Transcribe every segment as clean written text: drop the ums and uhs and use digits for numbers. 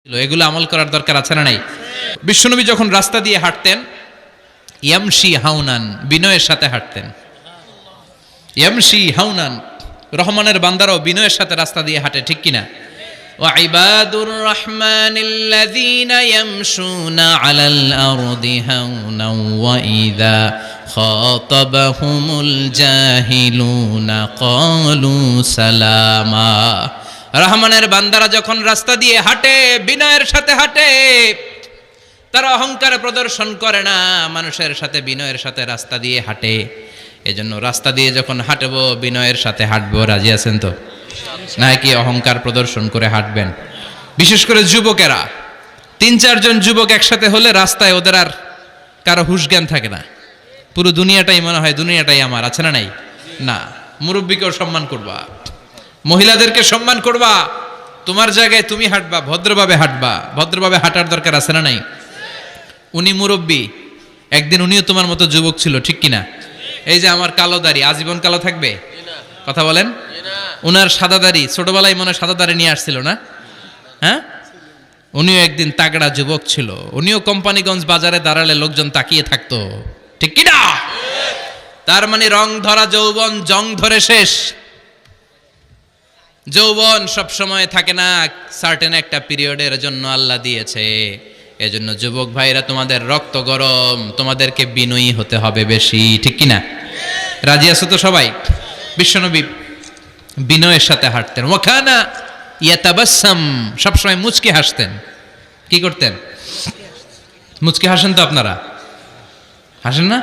এগুলো আমল করার দরকার আছে না নাই? বিশ্বনবী যখন রাস্তা দিয়ে হাঁটতেন ইয়ামশি হাউনান, বিনয়ের সাথে হাঁটতেন। ইয়ামশি হাউনান, রহমানের বান্দারাও বিনয়ের সাথে রাস্তা দিয়ে হাঁটে, ঠিক কিনা? ওয়া ইবাদুর রহমানিল্লাযীনা ইয়ামশুনা আলাল আরদি হাউনান ওয়া ইযা খাতাবাহুমুল জাহিলুনা ক্বালু সালামা। রহমানের বান্দারা যখন রাস্তা দিয়ে হাঁটে, বিনয়ের সাথে হাঁটে, তারা অহংকার প্রদর্শন করে না, মানুষের সাথে বিনয়ের সাথে রাস্তা দিয়ে হাঁটে। এজন্য রাস্তা দিয়ে যখন হাঁটবো বিনয়ের সাথে হাঁটবো। রাজি আছেন তো? নাকি অহংকার প্রদর্শন করে হাঁটবেন? বিশেষ করে যুবকেরা, ৩-৪ জন যুবক একসাথে হলে রাস্তায় ওদের আর কারো হুঁশ জ্ঞান থাকে না। পুরো দুনিয়াটাই মনে হয় দুনিয়াটাই আমার, আছে না নাই? না, মুরব্বীকেও সম্মান করবা, মহিলাদেরকে সম্মান করবা, তোমার জায়গায় তুমি হাঁটবা, ভদ্রভাবে হাঁটবা। ভদ্রভাবে হাঁটার দরকার আছে না নাই? উনি মুরব্বী, একদিন উনিও তোমার মতো যুবক ছিল, ঠিক কিনা? এই যে আমার কালো দাড়ি আজীবন কালো থাকবে? কথা বলেন। উনার সাদা দাড়ি ছোটবেলায় মনে সাদা দাড়ি নিয়ে আসছিল না? হ্যাঁ, উনিও একদিন তাগড়া যুবক ছিল। উনিও কোম্পানিগঞ্জ বাজারে দাঁড়ালে লোকজন তাকিয়ে থাকতো, ঠিক কিনা? তার মানে রং ধরা যৌবন জং ধরে শেষ। যৌবন সব সময় থাকে না, সার্টেন একটা পিরিয়ডের জন্য আল্লাহ দিয়েছে। এজন্য যুবক ভাইরা, তোমাদের রক্ত গরম, তোমাদেরকে বিনয়ী হতে হবে বেশি, ঠিক কিনা? রাজি আছো তো সবাই? বিশ্বনবী বিনয়ের সাথে হাঁটতেন। ওয়াকানা ইয়াতাবাসসাম, সবসময় মুচকি হাসতেন। কি করতেন? মুচকি হাসেন তো আপনারা? হাসেন না?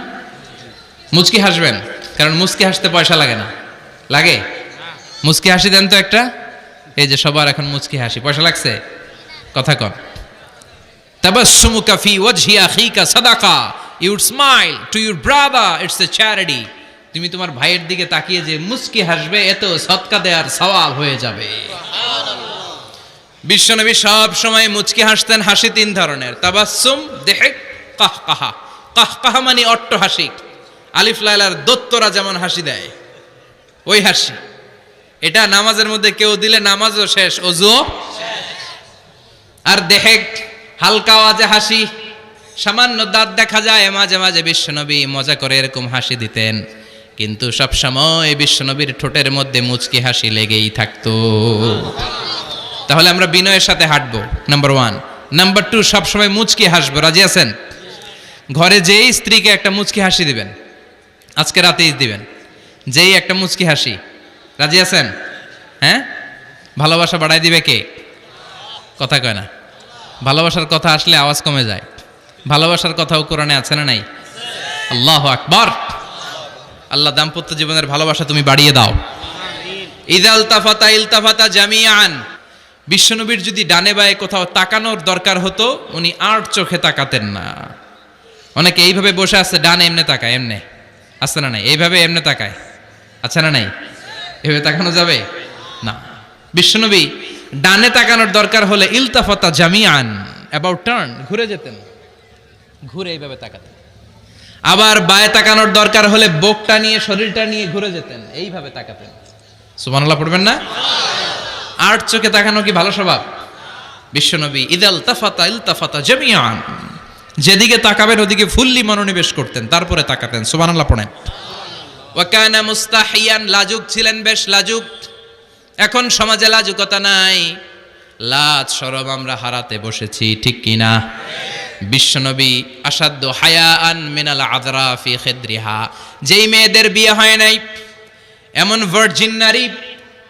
মুচকি হাসবেন, কারণ মুচকি হাসতে পয়সা লাগে না। লাগে? মুচকি হাসি দেন তো একটা। এই যে সবার এখন মুচকি হাসি, পয়সা লাগছে? কথা কন। তাবাসসুমুকা ফি ওয়াজহি আখিকা সাদাকা, you would smile to your brother, it's a charity. তুমি তোমার ভাইয়ের দিকে তাকিয়ে যে মুচকি হাসবে, এত সদকা দেওয়ার সওয়াব হয়ে যাবে। বিশ্বনবী সব সময় মুচকি হাসতেন। হাসি 3 ধরনের, তাবাসসুম, দিহক, কাহকাহা। কাহকাহা মানে অট্ট হাসি, আলিফ লাইলার দত্তরা যেমন হাসি দেয় ওই হাসি। এটা নামাজের মধ্যে কেউ দিলে নামাজও শেষ, ওযুও শেষ। আর দেহেক, হালকা আওয়াজে হাসি, সামান্য দাঁত দেখা যায় মাঝে মাঝে। বিশ্বনবী মজা করে এরকম হাসি দিতেন, কিন্তু সব সময় বিশ্বনবীর ঠোঁটের মধ্যে মুচকি হাসি লেগেই থাকতো। তাহলে আমরা বিনয়ের সাথে হাঁটবো, নাম্বার 1। নাম্বার 2, সব সময় মুচকি হাসবো। রাজি আছেন? ঘরে যেই স্ত্রীকে একটা মুচকি হাসি দিবেন, আজকে রাতেই দিবেন, যেই একটা মুচকি হাসি। রাজি আছেন? হ্যাঁ, ভালোবাসা বাড়াই দিবে কে? কথা কয় না। ভালোবাসার কথা আসলে আওয়াজ কমে যায়। ভালোবাসার কথাও কোরআনে আছে না নাই? আল্লাহু আকবার। আল্লাহ দাম্পত্য জীবনের ভালোবাসা তুমি বাড়িয়ে দাও। ইযা ইলতাফাতা ইলতাফাতা জামিআন। বিশ্বনবীর যদি ডানে বায়ে কোথাও তাকানোর দরকার হতো, উনি আর চোখে তাকাতেন না। অনেকে এইভাবে বসে আছে, ডানে এমনে তাকায়, এমনে আছে না নাই? এইভাবে এমনে তাকায়, আছে না নাই? এভাবে তাকানো যাবে না। বিশ্বনবী ডানে তাকানোর দরকার হলে ইলতাফাতা জামিআন, অ্যাবাউট টার্ন, ঘুরে যেতেন, ঘুরে এইভাবে তাকাতেন। আবার বায়ে তাকানোর দরকার হলে বুকটা নিয়ে, শরীরটা নিয়ে ঘুরে যেতেন, এইভাবে তাকাতেন। সুবহানাল্লাহ পড়বেন না? আর চোখে তাকানো কি ভালো স্বভাব? বিশ্বনবী ইযা ইলতাফাতা ইলতাফাতা জামিআন, যেদিকে তাকাবেন ওদিকে ফুল্লি মনোনিবেশ করতেন, তারপরে তাকাতেন। সুবহানাল্লাহ পড়েন। ওয়া কানা মুস্তাহিয়ান, লাজুক ছিলেন, বেশ লাজুক। এখন সমাজে লাজুকতা নাই, লাজ শরম আমরা হারাতে বসেছি, ঠিক কিনা? বিশ্বনবী আসাদ্দ হায়াআন মিনাল আযরা ফি খিদরিহা, যেই মেয়েদের বিয়ে হয় নাই, এমন ভার্জিন নারী,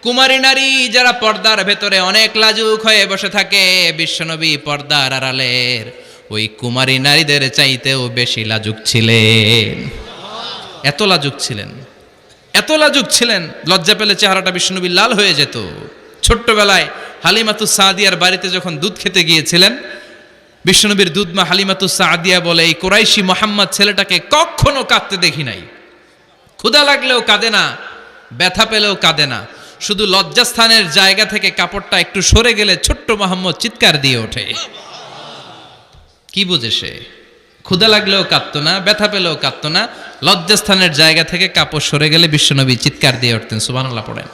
কুমারী নারী যারা পর্দার ভেতরে অনেক লাজুক হয়ে বসে থাকে, বিশ্বনবী পর্দার আড়ালের ওই কুমারী নারীদের চাইতেও বেশি লাজুক ছিলেন। এত লাজুক ছিলেন, এত লাজুক ছিলেন, লজ্জা পেলে চেহারাটা বিশ্বনবীর লাল হয়ে যেত। ছোট্টবেলায় হালিমাতুস সাদিয়ার বাড়িতে যখন দুধ খেতে গিয়েছিলেন, বিশ্বনবীর দুধমা হালিমাতুস সাদিয়া বলে, এই কুরাইশি মোহাম্মদ ছেলেটাকে কখনো কাঁদতে দেখি নাই। ক্ষুধা লাগলেও কাঁদে না, ব্যথা পেলেও কাঁদে না, শুধু লজ্জাস্থানের জায়গা থেকে কাপড়টা একটু সরে গেলে ছোট্ট মোহাম্মদ চিৎকার দিয়ে ওঠে। কি বুঝে সে? ক্ষুধা লাগলেও কাঁদতো না, ব্যথা পেলেও কাঁদতো না, লজ্জাস্থানের জায়গা থেকে কাপড় সরে গেলে বিশ্বনবী চিৎকার দিয়ে উঠতেন। সুবহানাল্লাহ পড়েন।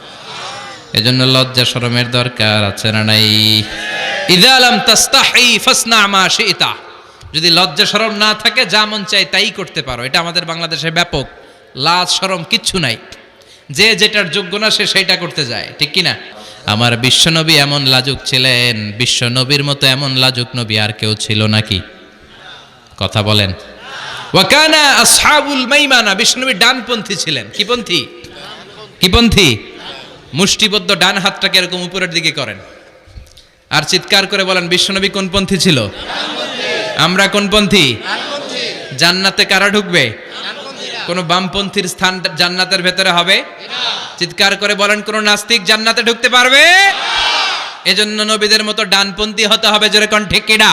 এজন্য লজ্জা শরমের দরকার আছে না নাই? ইযা লাম তাস্তাহি ফাসনা মা শিতা, যদি লজ্জা শরম না থাকে যা মন চায় তাই করতে পারো। এটা আমাদের বাংলাদেশে ব্যাপক, লাজ শরম কিচ্ছু নাই, যে যেটার যোগ্য না সে সেইটা করতে যায়, ঠিক কি না? আমার বিশ্বনবী এমন লাজুক ছিলেন, বিশ্বনবীর মতো এমন লাজুক নবী আর কেউ ছিল নাকি? কথা বলেন। ওয়া কানা আসহাবুল মাইমানা, বিশ্বনবী ডানপন্থী ছিলেন। কি পন্থী? কি পন্থী? মুষ্টিবদ্ধ ডান হাতটাকে এরকম উপরের দিকে করেন আর চিৎকার করে বলেন বিশ্বনবী কোন পন্থী ছিল? আমরা কোন পন্থী? জান্নাতে কারা ঢুকবে? কোন বামপন্থীর স্থান জান্নাতের ভেতরে হবে? চিৎকার করে বলেন কোন নাস্তিক জান্নাতে ঢুকতে পারবে? এজন্য নবীদের মতো ডানপন্থী হতে হবে, জোরে কোন ঠিক কিনা?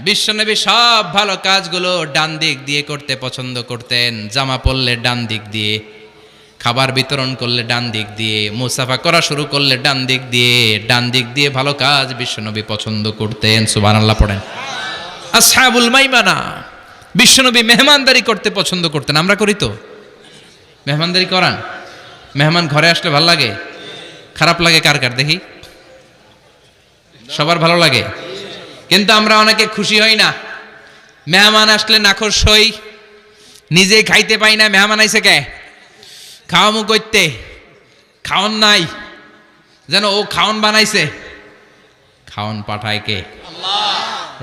বিশ্বনবী সব ভালো কাজগুলো ডান দিক দিয়ে করতে পছন্দ করতেন। জামা পরলে ডান দিক দিয়ে, খাবার বিতরণ করলে ডান দিক দিয়ে, মুসাফা করা শুরু করলে ডান দিক দিয়ে, ডান দিক দিয়ে ভালো কাজ বিশ্বনবী পছন্দ করতেন। সুবহানাল্লাহ পড়েন। আসহাবুল মাইমানা, বিশ্বনবী মেহমানদারি করতে পছন্দ করতেন। আমরা করি তো? মেহমানদারি করান? মেহমান ঘরে আসলে ভালো লাগে? খারাপ লাগে কার কার দেখি? সবার ভালো লাগে, কিন্তু আমরা অনেকে খুশি হই না। মেহমান আসলে নাখোশ হই, নিজে খাইতে পাই না। মেহমান আইছে কে? খাওয়ামু করতে, খাওন নাই, যেন ও খাওন বানাইছে। খাওন পাঠায় কে?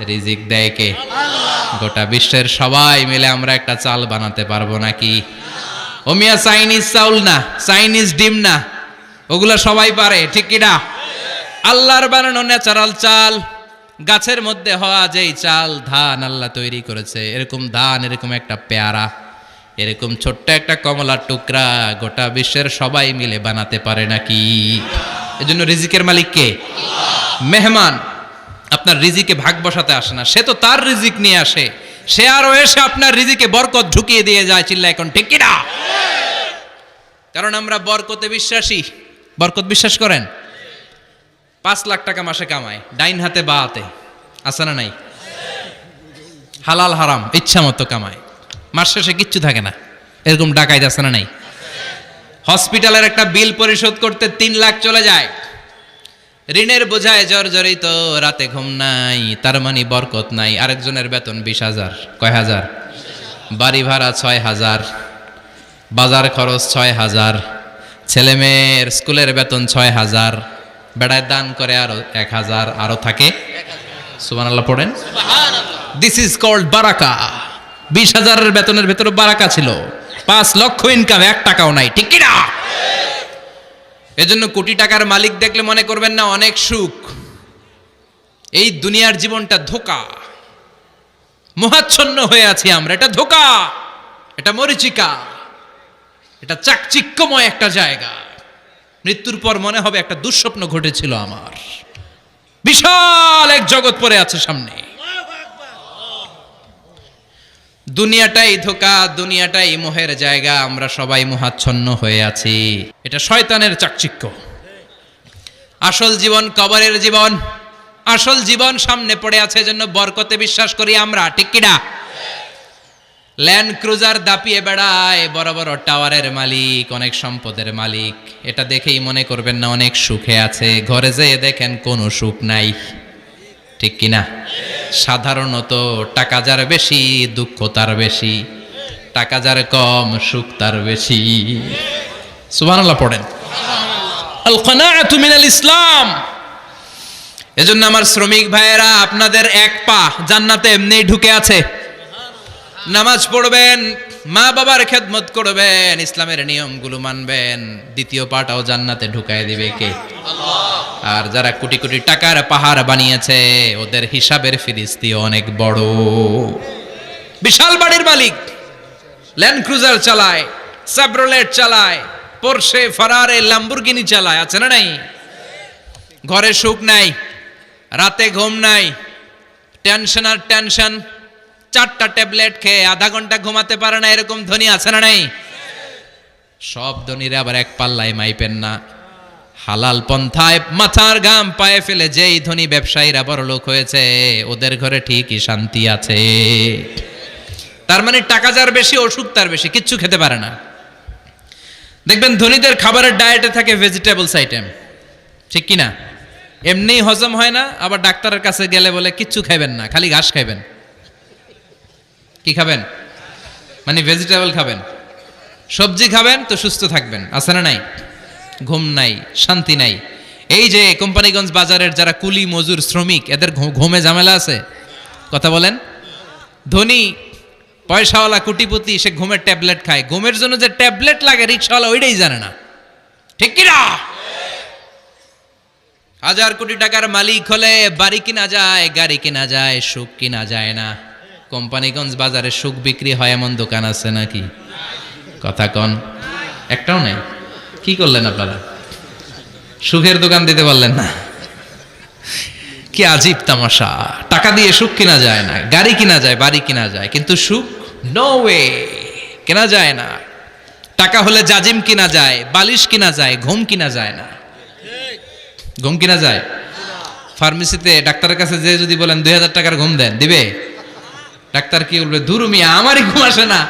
রিজিক দেয় কে? গোটা বিশ্বের সবাই মিলে আমরা একটা চাল বানাতে পারবো নাকি? ও মিয়া চাইনিজ চাউল না, চাইনিজ ডিম না, ওগুলা সবাই পারে, ঠিক কিনা? আল্লাহর বানানো ন্যাচারাল চাল, গাছের মধ্যে হওয়া যেই চাল, ধান আল্লাহ তৈরি করেছে, এরকম ধান, এরকম একটা পেয়ারা, এরকম ছোট্ট একটা কমলার টুকরা গোটা বিশ্বের সবাই মিলে বানাতে পারে নাকি? এজন্য রিজিকের মালিক কে? মেহমান আপনার রিজিকে ভাগ বসাতে আসে না, সে তো তার রিজিক নিয়ে আসে, সে আরো এসে আপনার রিজিকে বরকত ঢুকিয়ে দিয়ে যায়। চিল্লা এখন ঠিক কিনা? কারণ আমরা বরকতে বিশ্বাসী। বরকত বিশ্বাস করেন? 5 লাখ টাকা মাসে কামায়, ডাইন হাতে বা হাতে, আছে না নাই? হালাল হারাম ইচ্ছা মতো কামায়, মাস শেষে কিচ্ছু থাকে না, এরকম ডাকাইত আছে না নাই? হসপিটালের একটা বিল পরিশোধ করতে 3 লাখ চলে যায়, ঋণের বোঝায় জর্জরিত, রাতে ঘুম নাই, তার মানে বরকত নাই। আরেকজনের বেতন 20,000, কয় হাজার? বাড়ি ভাড়া 6,000, বাজার খরচ 6,000, ছেলে মেয়ের স্কুলের বেতন 6,000, বেড়ায় দান করে আরো 1,000, আরো থাকে। সুবহানাল্লাহ পড়েন। দিস ইজ কল্ড বারাকা। 20,000-এর বেতনের ভেতরে বারাকা ছিল। 5 লক্ষ ইনকাম, 1 টাকাও নাই, ঠিক কিনা? এজন্য কোটি টাকার মালিক দেখলে মনে করবেন না অনেক সুখ। এই দুনিয়ার জীবনটা ধোঁকা, মোহাচ্ছন্ন হয়ে আছি আমরা। এটা ধোঁকা, এটা মরিচিকা, এটা চাকচিক্যময় একটা জায়গা। মৃত্যুর পর মনে হবে একটা দুঃস্বপ্ন ঘটেছিল আমার, বিশাল এক জগৎ পড়ে আছে সামনে। দুনিয়াটাই ধোঁকা, দুনিয়াটাই মোহের জায়গা, আমরা সবাই মোহাচ্ছন্ন হয়ে আছি। এটা শয়তানের চাকচিক্য। আসল জীবন কবরের জীবন, আসল জীবন সামনে পড়ে আছে। এজন্য বরকতে বিশ্বাস করি আমরা, ঠিক কিনা? ল্যান্ড ক্রুজার দাপিয়ে বেড়ায়, বড় বড় টাওয়ারের মালিক, অনেক সম্পদের মালিক। এটা দেখেই মনে করবেন না অনেক সুখে আছে, ঘরে যেয়ে দেখেন কোনো সুখ নাই, ঠিক কিনা? সাধারণত টাকা যার বেশি দুঃখ তার বেশি, টাকা যার কম সুখ তার বেশি। সুবহানাল্লাহ পড়েন। আল কানাআতু মিনাল ইসলাম। এজন্য আমার শ্রমিক ভাইয়েরা, আপনাদের এক পা জান্নাতে এমনিই ঢুকে আছে। নামাজ পড়বেন, মা বাবার খেদমত করবেন, ইসলামের নিয়মগুলো মানবেন, দ্বিতীয় পাটাও জান্নাতে ঢুকায় দিবে কে? আল্লাহ। আর যারা কোটি কোটি টাকার পাহাড় বানিয়েছে, ওদের হিসাবের ফিরিস্তি অনেক বড়। বিশাল বাড়ির মালিক, ল্যান্ড ক্রুজার চালায়, সাবরোলেট চালায়, পোরশে, ফারারে, ল্যাম্বরগিনি চালায়, আছে না নাই? ঘরে সুখ নাই, রাতে ঘুম নাই, টেনশন আর টেনশন। 4টা ট্যাবলেট খেয়ে আধা ঘন্টা ঘুমাতে পারে না, এরকম ধনী আছে না নাই? সব ধনীরা আবার এক পাল্লায় মাইপেন না। হালাল পন্থায় মাথার ঘাম পায়ে ফেলে যেই ধনী ব্যবসায়ীরা বড় লোক হয়েছে, ওদের ঘরে ঠিকই শান্তি আছে। তার মানে টাকা যার বেশি, অসুখ তার বেশি, কিচ্ছু খেতে পারে না। দেখবেন ধনীদের খাবারের ডায়েটে থাকে ভেজিটেবলস আইটেম, ঠিক কিনা? এমনি হজম হয় না, আবার ডাক্তারের কাছে গেলে বলে কিচ্ছু খাইবেন না, খালি ঘাস খাইবেন। কি খাবেন? মানে ভেজিটেবল খাবেন, সবজি খাবেন তো সুস্থ থাকবেন। আছে না নাই? ঘুম নাই, শান্তি নাই। এই যে কোম্পানিগঞ্জ বাজারের যারা কুলি মজুর শ্রমিক, এদের ঘুমে ঝামেলা আছে? কথা বলেন। ধনী পয়সাওয়ালা কুটিপতি সে ঘুমের ট্যাবলেট খায়, ঘুমের জন্য যে ট্যাবলেট লাগে রিক্সাওয়ালা ওইটাই জানে না। ঠিক কিনা? 1000 কোটি টাকার মালিক হলে বাড়ি কিনা যায়, গাড়ি কিনা যায়, সুখ কিনা যায় না। কোম্পানিগঞ্জ বাজারে সুখ বিক্রি হয় এমন দোকান আছে নাকি? কথা কন। একটাও নেই। কি করলেন আপনারা? সুখের দোকান দিতে পারলেন না? কি আজীব তামাশা। টাকা দিয়ে সুখ কিনা যায় না, গাড়ি কিনা যায়, বাড়ি কিনা যায়, কিন্তু সুখ নো ওয়ে, কেনা যায় না। টাকা হলে জাজিম কিনা যায়, বালিশ কিনা যায়, ঘুম কিনা যায় না। ঘুম কিনা যায়? ফার্মেসিতে ডাক্তারের কাছে যে যদি বলেন 2000 টাকার ঘুম দেন, দিবে? ডাক্তার কি বলবে? ধুরু মিয়া, আমারই ঘুম আসে না,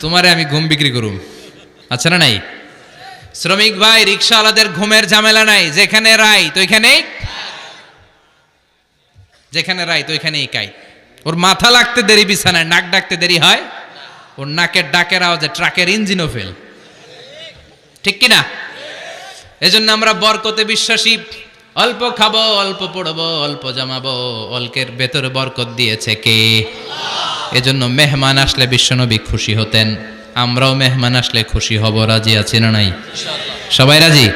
তোমারে আমি ঘুম বিক্রি করুম। আচ্ছা না নাই? শ্রমিক ভাই, রিক্সাওয়ালাদের ঘুমের ঝামেলা নাই। যেখানে রাইত ওইখানেই, যেখানে রাইত ওইখানেই কাই। ওর মাথা লাগতে দেরি বিছানায়, নাক ডাকতে দেরি হয়। ওর নাকের ডাকের আওয়াজে ট্রাকের ইঞ্জিনও ফেল। ঠিক কিনা? এজন্য আমরা বরকতে বিশ্বাসী। অল্প খাবো, অল্প পড়বো, অল্প জমাবো, অল্পের ভেতরে বরকত দিয়েছে কে? এজন্য মেহমান আসলে বিশ্বনবী খুশি হতেন, আমরাও মেহমান আসলে খুশি হব। রাজি আছি না নাই? সবাই রাজি?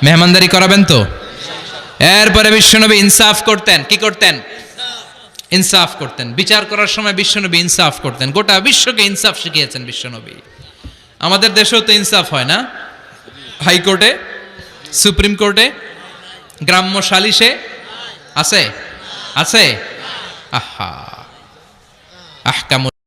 মেহমানদারি করাবেন তো? এরপরে বিশ্বনবী ইনসাফ করতেন। কি করতেন? ইনসাফ করতেন। বিচার করার সময় বিশ্বনবী ইনসাফ করতেন। গোটা বিশ্বকে ইনসাফ শিখিয়েছেন বিশ্বনবী। আমাদের দেশেও তো ইনসাফ হয় না? হাইকোর্টে, সুপ্রিম কোর্টে, গ্রাম্য সালিশে আছে? আছে? আহা, আহকাম